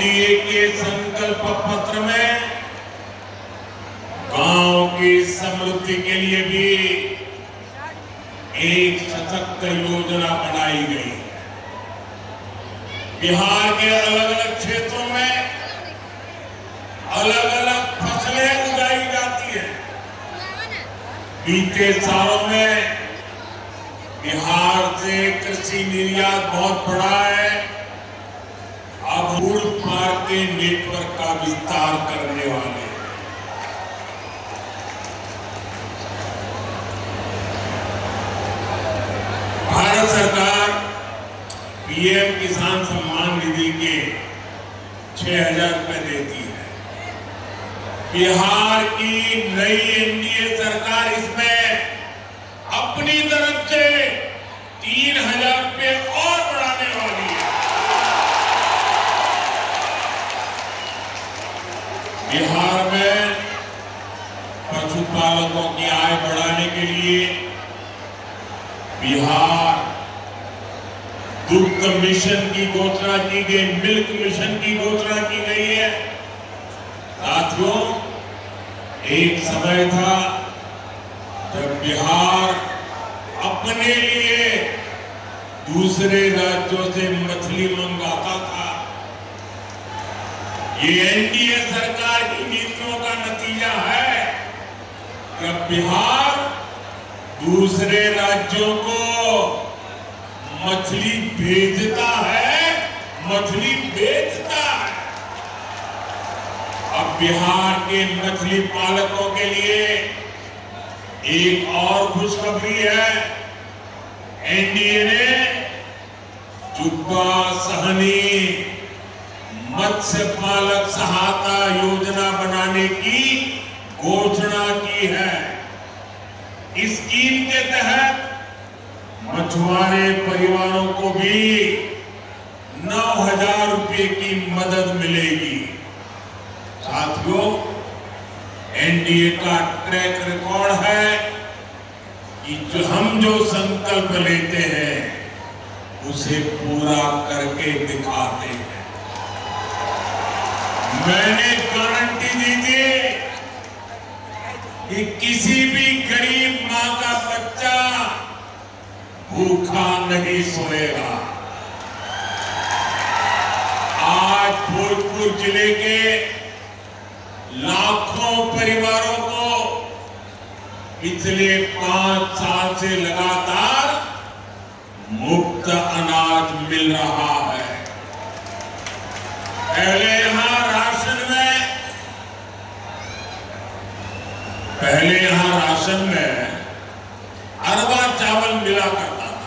NDA के संकल्प पत्र में गांव की समृद्धि के लिए भी एक सशक्त योजना बनाई गई है। बिहार के अलग अलग क्षेत्रों में अलग अलग फसलें उगाई जाती हैं। बीते सालों में बिहार से कृषि निर्यात बहुत बढ़ा है। अब फूड पार्क के नेटवर्क का विस्तार करने वाले हैं। भारत सरकार पीएम किसान सम्मान निधि के 6,000 रुपए देती है। बिहार की नई एनडीए सरकार इसमें अपनी तरफ से 3,000 रुपए और बढ़ाने वाली है। बिहार में पशुपालकों की आय बढ़ाने के लिए बिहार दुग्ध मिशन की घोषणा की गई, मिल्क मिशन की घोषणा की गई है। साथियों, एक समय था जब बिहार अपने लिए दूसरे राज्यों से मछली मंगाता था। ये एनडीए सरकार की नीतियों का नतीजा है कि अब बिहार दूसरे राज्यों को मछली भेजता है, मछली बेचता है। अब बिहार के मछली पालकों के लिए एक और खुशखबरी है। एनडीए ने जुब्बा सहनी मत्स्य पालक सहायता योजना बनाने की घोषणा की है। इस स्कीम के तहत मछुआरे परिवारों को भी 9,000 रुपए की मदद मिलेगी। साथियों, एनडीए का ट्रैक रिकॉर्ड है कि हम जो संकल्प लेते हैं उसे पूरा करके दिखाते हैं। मैंने गारंटी दी थी कि किसी भी गरीब मां का बच्चा भूखा नहीं सोएगा। आज भोजपुर जिले के लाखों परिवारों को पिछले 5 साल से लगातार मुफ्त अनाज मिल रहा है। पहले यहां राशन में अरबा चावल मिला करता था।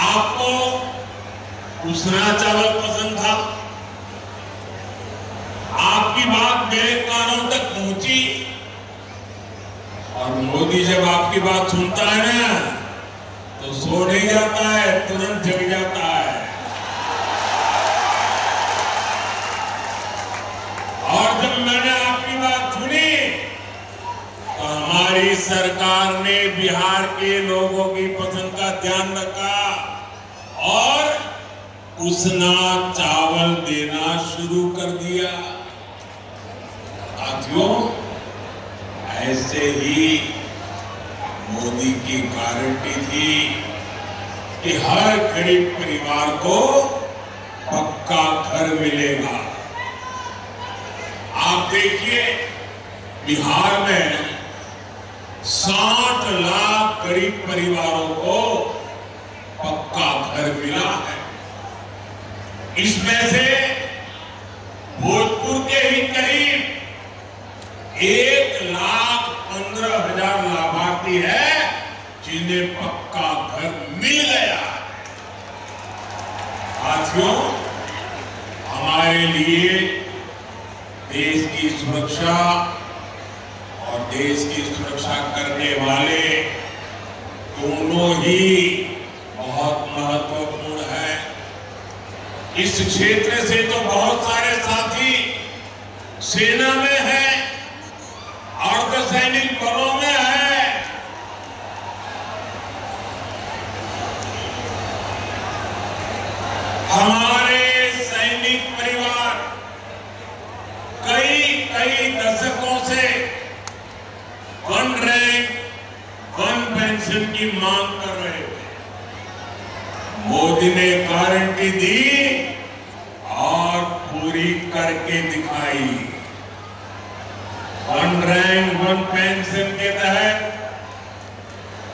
आपको उसना चावल पसंद था। आपकी बात मेरे कानों तक पहुंची और मोदी जब आपकी बात सुनता है ना तो सो नहीं जाता है, तुरंत जग जाता है। और जब मैंने आपकी बात सुनी तो हमारी सरकार ने बिहार के लोगों की पसंद का ध्यान रखा और उसना चावल देना शुरू कर दिया। साथियों, ऐसे ही मोदी की गारंटी थी कि हर गरीब परिवार को पक्का घर मिलेगा। आप देखिए, बिहार में 60 लाख गरीब परिवारों को पक्का घर मिला है। इसमें से भोजपुर के ही करीब 1,15,000 लाभार्थी है जिन्हें पक्का घर मिल गया है। साथियों, हमारे लिए देश की सुरक्षा और देश की सुरक्षा करने वाले दोनों ही बहुत महत्वपूर्ण है। इस क्षेत्र से तो बहुत सारे साथी सेना में है, अर्धसैनिक बलों में है। हमारे सैनिक परिवार कई दशकों से वन रैंक वन पेंशन की मांग कर रहे थे। मोदी ने गारंटी दी और पूरी करके दिखाई। वन रैंक वन पेंशन के तहत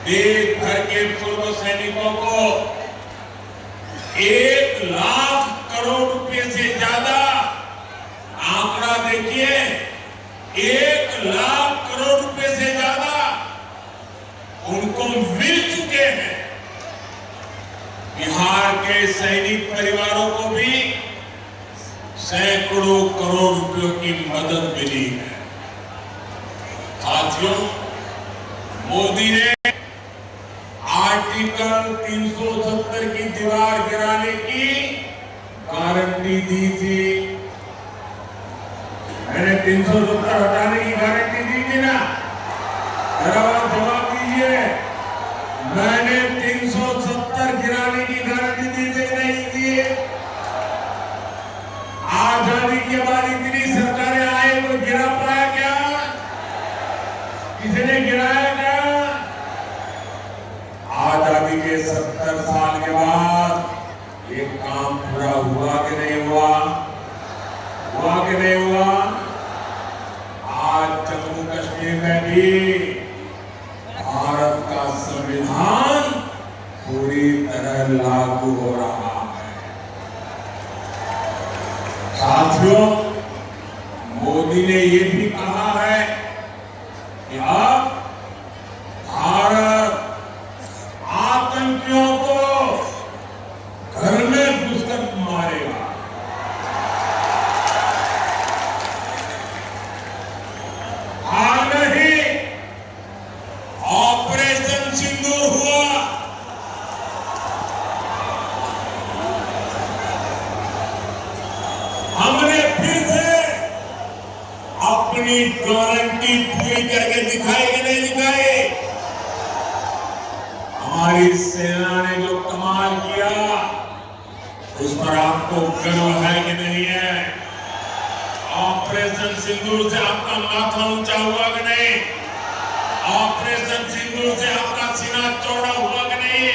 देश भर के पूर्व सैनिकों को 1 लाख करोड़ रुपए से ज्यादा, आंकड़ा देखिए, 1 लाख करोड़ रुपए से ज्यादा उनको मिल चुके हैं। बिहार के सैनिक परिवारों को भी सैकड़ों करोड़ रुपयों की मदद मिली है। साथियों, मोदी ने आर्टिकल 370 की दीवार गिराने की गारंटी दी थी। मैंने 370 हटाने की गारंटी दी थी ना? जवाब दीजिए, मैंने 370 गिराने की गारंटी दी थी नहीं दी? आजादी के बाद इतनी सरकारें आए तो गिरा पाया क्या? किसी ने गिराया क्या? आजादी के 70 साल के बाद ये काम पूरा हुआ कि नहीं हुआ? हुआ कि नहीं हुआ? आज जम्मू कश्मीर में भी भारत का संविधान पूरी तरह लागू हो रहा है। साथियों, मोदी ने ये भी कहा है कि अब भारत आतंकियों को घर में घुसकर मारेगा। हाल में ही ऑपरेशन सिंदूर हुआ। हमने फिर से अपनी गारंटी पूरी करके दिखाई कि नहीं दिखाई? हमारी सेना ने जो कमाल किया उस पर आपको गर्व है कि नहीं है? ऑपरेशन सिंदूर से आपका माथा ऊंचा हुआ कि नहीं? ऑपरेशन सिंदूर से आपका सीना चौड़ा हुआ कि नहीं?